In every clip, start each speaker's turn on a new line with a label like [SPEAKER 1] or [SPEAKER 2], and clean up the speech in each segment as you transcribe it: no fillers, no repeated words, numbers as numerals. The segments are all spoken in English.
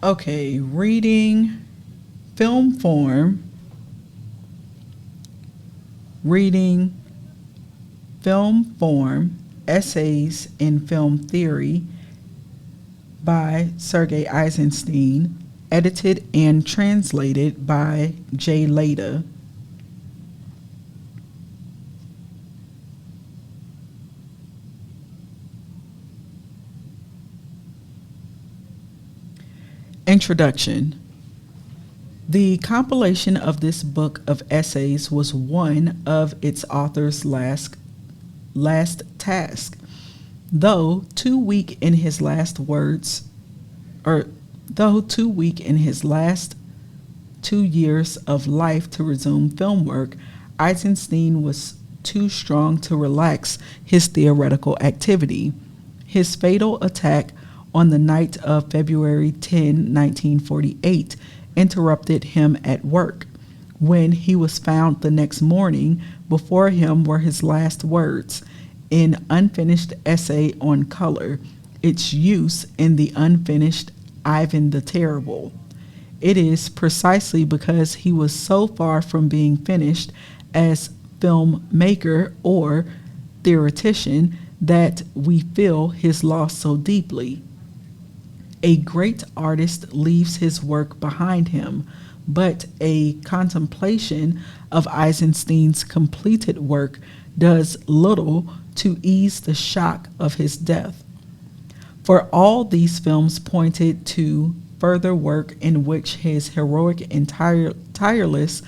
[SPEAKER 1] Okay, reading film form, reading film form, essays in film theory by Sergei Eisenstein, edited and translated by J. Leyda. Introduction. The compilation of this book of essays was one of its author's last task. Though too weak in his last 2 years of life to resume film work, Eisenstein was too strong to relax his theoretical activity. His fatal attack on the night of February 10, 1948, interrupted him at work. When he was found the next morning, before him were his last words, an unfinished essay on color, its use in the unfinished Ivan the Terrible. It is precisely because he was so far from being finished as filmmaker or theoretician that we feel his loss so deeply. A great artist leaves his work behind him, but a contemplation of Eisenstein's completed work does little to ease the shock of his death. For all these films pointed to further work in which his heroic and tireless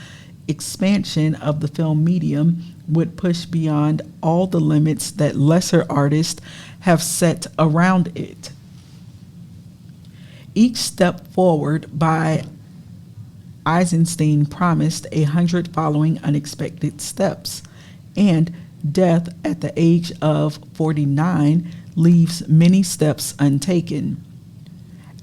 [SPEAKER 1] expansion of the film medium would push beyond all the limits that lesser artists have set around it. Each step forward by Eisenstein promised 100 following unexpected steps, and death at the age of 49 leaves many steps untaken.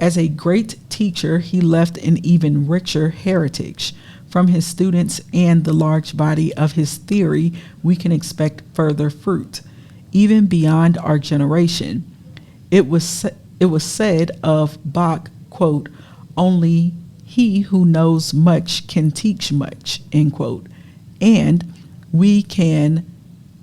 [SPEAKER 1] As a great teacher, he left an even richer heritage. From his students and the large body of his theory, we can expect further fruit, even beyond our generation. It was said of Bach, quote, "Only he who knows much can teach much," end quote. And we can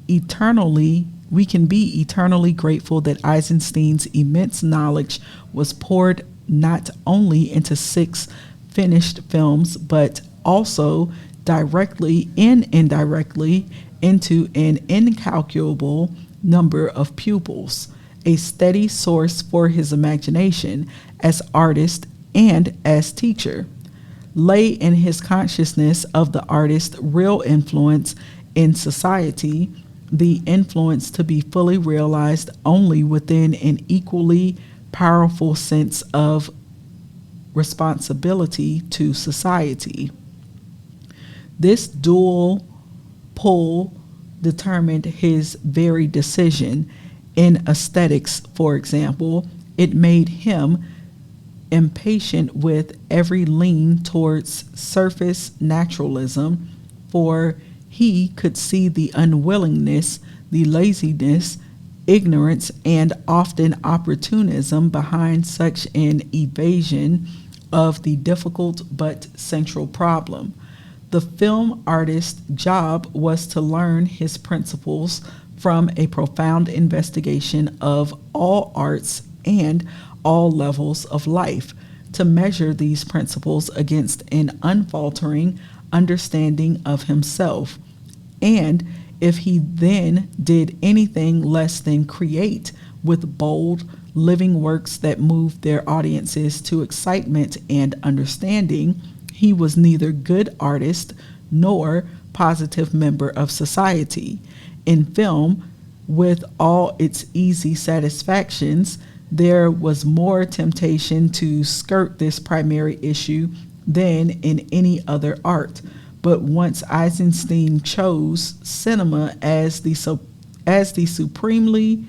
[SPEAKER 1] be eternally grateful that Eisenstein's immense knowledge was poured not only into 6 finished films, but also directly and indirectly into an incalculable number of pupils, a steady source for his imagination as artist and as teacher. Lay in his consciousness of the artist's real influence in society, the influence to be fully realized only within an equally powerful sense of responsibility to society. This dual pull determined his very decision. In aesthetics, for example, it made him impatient with every lean towards surface naturalism, for he could see the unwillingness, the laziness, ignorance, and often opportunism behind such an evasion of the difficult but central problem. The film artist's job was to learn his principles from a profound investigation of all arts and all levels of life, to measure these principles against an unfaltering understanding of himself. And if he then did anything less than create with bold, living works that moved their audiences to excitement and understanding, he was neither good artist nor positive member of society. In film, with all its easy satisfactions, there was more temptation to skirt this primary issue than in any other art. But once Eisenstein chose cinema as the supremely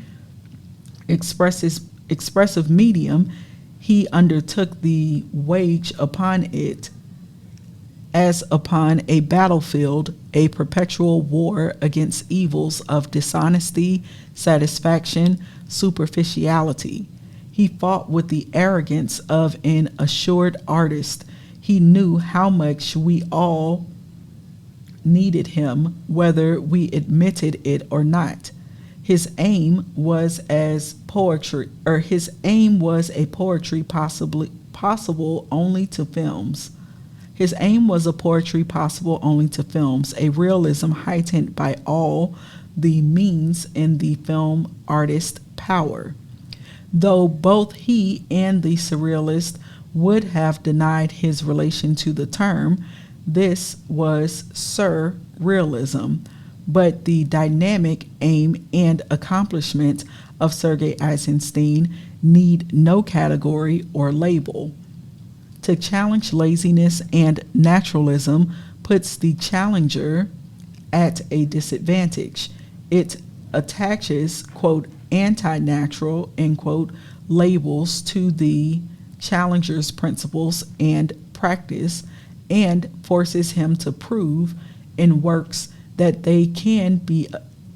[SPEAKER 1] expressive medium, he undertook the wage upon it as upon a battlefield, a perpetual war against evils of dishonesty, satisfaction, superficiality. He fought with the arrogance of an assured artist. He knew how much we all needed him, whether we admitted it or not. His aim was a poetry possible only to films. His aim was a poetry possible only to films, a realism heightened by all the means in the film artist's power. Though both he and the surrealist would have denied his relation to the term, this was surrealism, but the dynamic aim and accomplishment of Sergei Eisenstein need no category or label. To challenge laziness and naturalism puts the challenger at a disadvantage. It attaches, quote, anti-natural, end quote, labels to the challenger's principles and practice and forces him to prove in works that they can be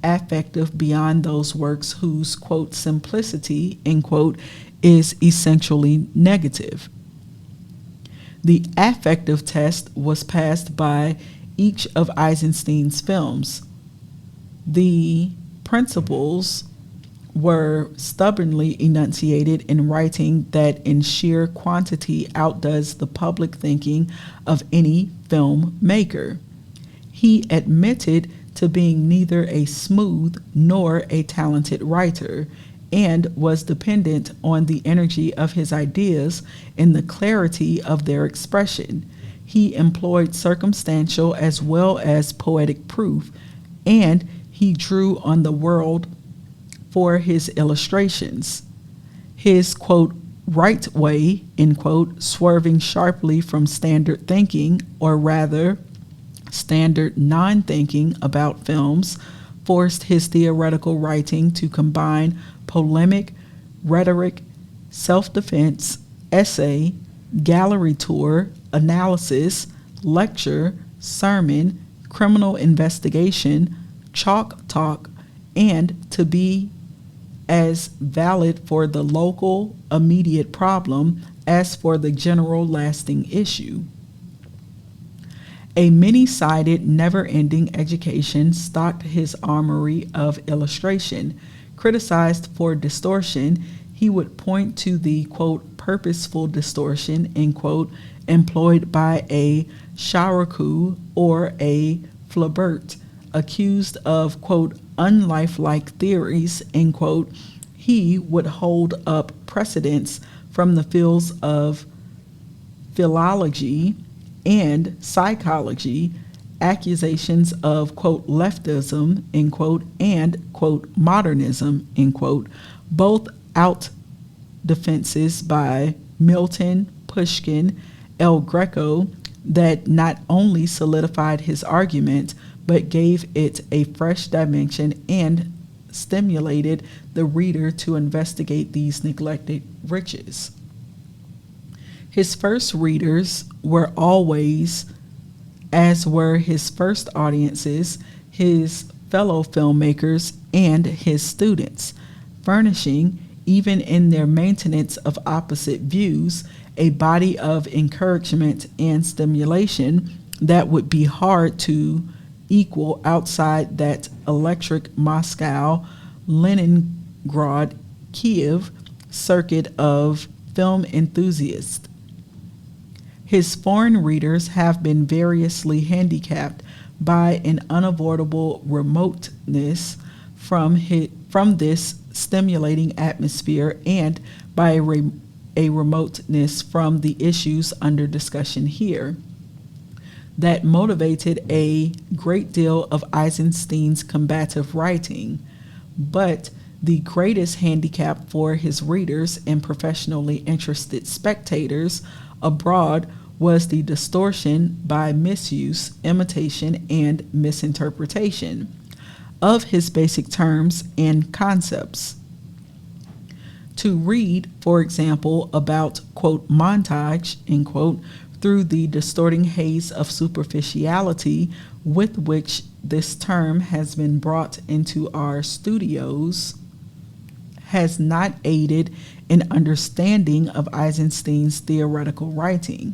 [SPEAKER 1] affective beyond those works whose, quote, simplicity, end quote, is essentially negative. The affective test was passed by each of Eisenstein's films. The principles were stubbornly enunciated in writing that in sheer quantity outdoes the public thinking of any filmmaker. He admitted to being neither a smooth nor a talented writer, and was dependent on the energy of his ideas and the clarity of their expression. He employed circumstantial as well as poetic proof, and he drew on the world for his illustrations. His, quote, right way, end quote, swerving sharply from standard thinking, or rather standard non-thinking about films, forced his theoretical writing to combine polemic, rhetoric, self-defense, essay, gallery tour, analysis, lecture, sermon, criminal investigation, chalk talk, and to be as valid for the local immediate problem as for the general lasting issue. A many-sided, never-ending education stocked his armory of illustration. Criticized for distortion, he would point to the, quote, purposeful distortion, end quote, employed by a Charcot or a Flaubert, accused of, quote, unlifelike theories, end quote. He would hold up precedents from the fields of philology and psychology, accusations of, quote, leftism, end quote, and, quote, modernism, end quote, both out defenses by Milton, Pushkin, El Greco that not only solidified his argument, but gave it a fresh dimension and stimulated the reader to investigate these neglected riches. His first readers were always, as were his first audiences, his fellow filmmakers and his students, furnishing, even in their maintenance of opposite views, a body of encouragement and stimulation that would be hard to equal outside that electric Moscow, Leningrad, Kiev circuit of film enthusiasts. His foreign readers have been variously handicapped by an unavoidable remoteness from this stimulating atmosphere and by a remoteness from the issues under discussion here that motivated a great deal of Eisenstein's combative writing. But the greatest handicap for his readers and professionally interested spectators abroad was the distortion by misuse, imitation, and misinterpretation of his basic terms and concepts. To read, for example, about, quote, montage, end quote, through the distorting haze of superficiality with which this term has been brought into our studios, has not aided in understanding of Eisenstein's theoretical writing.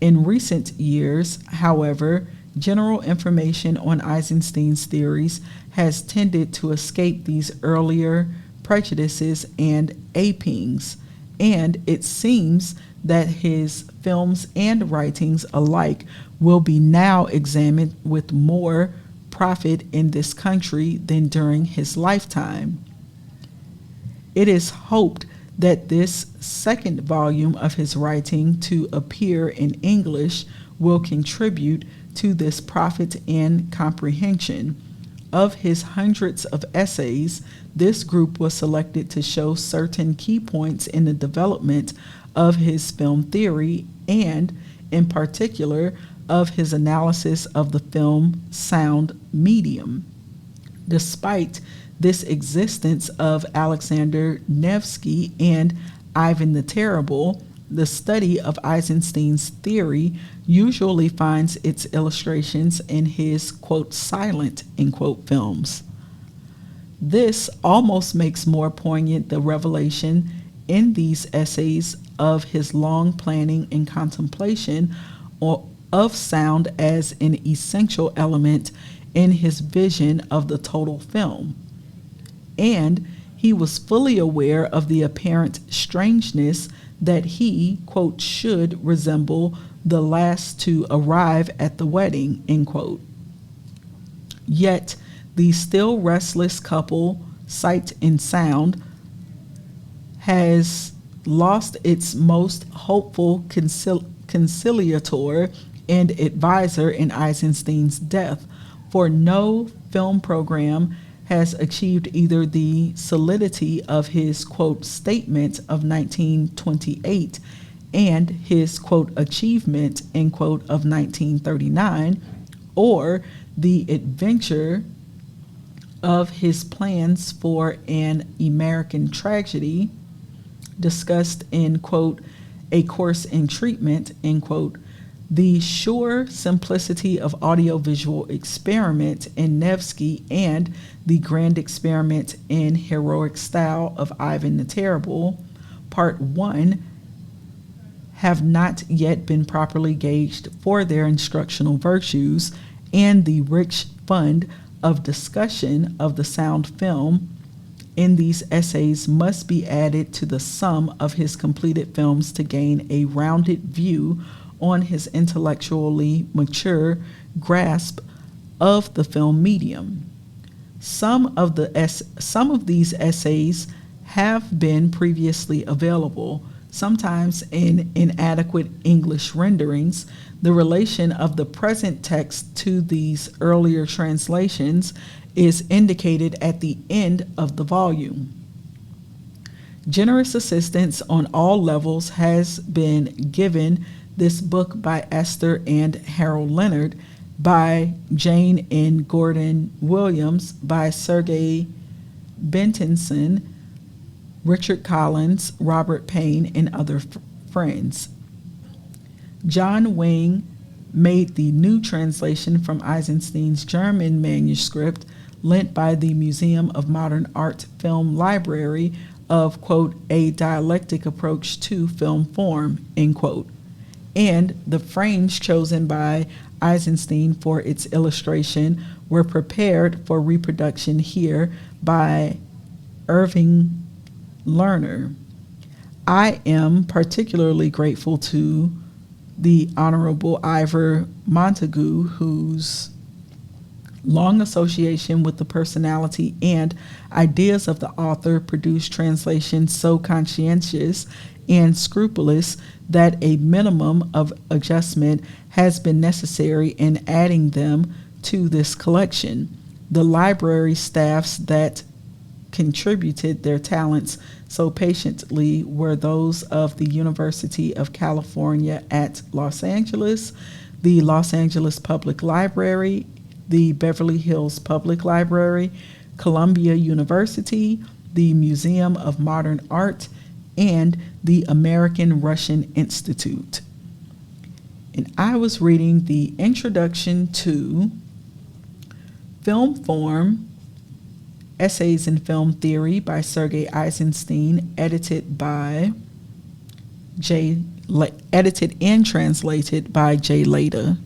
[SPEAKER 1] In recent years, however, general information on Eisenstein's theories has tended to escape these earlier prejudices and apings, and it seems that his films and writings alike will be now examined with more profit in this country than during his lifetime. It is hoped that this second volume of his writing to appear in English will contribute to this profit and comprehension. Of his hundreds of essays, this group was selected to show certain key points in the development of his film theory and, in particular, of his analysis of the film sound medium. Despite this existence of Alexander Nevsky and Ivan the Terrible, the study of Eisenstein's theory usually finds its illustrations in his, quote, silent, end quote, films. This almost makes more poignant the revelation in these essays of his long planning and contemplation of sound as an essential element in his vision of the total film. And he was fully aware of the apparent strangeness that he, quote, should resemble the last to arrive at the wedding, end quote. Yet the still restless couple, sight and sound, has lost its most hopeful conciliator and advisor in Eisenstein's death, for no film program has achieved either the solidity of his, quote, statement of 1928 and his, quote, achievement, end quote, of 1939, or the adventure of his plans for an American tragedy discussed in, quote, A Course in Treatment, end quote, the sure simplicity of audiovisual experiment in Nevsky and the grand experiment in heroic style of Ivan the Terrible, Part 1, have not yet been properly gauged for their instructional virtues, and the rich fund of discussion of the sound film in these essays must be added to the sum of his completed films to gain a rounded view on his intellectually mature grasp of the film medium. Some of these essays have been previously available, sometimes in inadequate English renderings. The relation of the present text to these earlier translations is indicated at the end of the volume. Generous assistance on all levels has been given this book by Esther and Harold Leonard, by Jane and Gordon Williams, by Sergei Bentinson, Richard Collins, Robert Payne, and other friends. John Wing made the new translation from Eisenstein's German manuscript, lent by the Museum of Modern Art Film Library, of, quote, A Dialectic Approach to Film Form, end quote. And the frames chosen by Eisenstein for its illustration were prepared for reproduction here by Irving Lerner. I am particularly grateful to the Honorable Ivor Montagu, whose long association with the personality and ideas of the author produced translations so conscientious and scrupulous that a minimum of adjustment has been necessary in adding them to this collection. The library staffs that contributed their talents so patiently were those of the University of California at Los Angeles, the Los Angeles Public Library, the Beverly Hills Public Library, Columbia University, the Museum of Modern Art, and the American Russian Institute. And I was reading the introduction to Film Form Essays in Film Theory by Sergei Eisenstein, edited and translated by Leyda.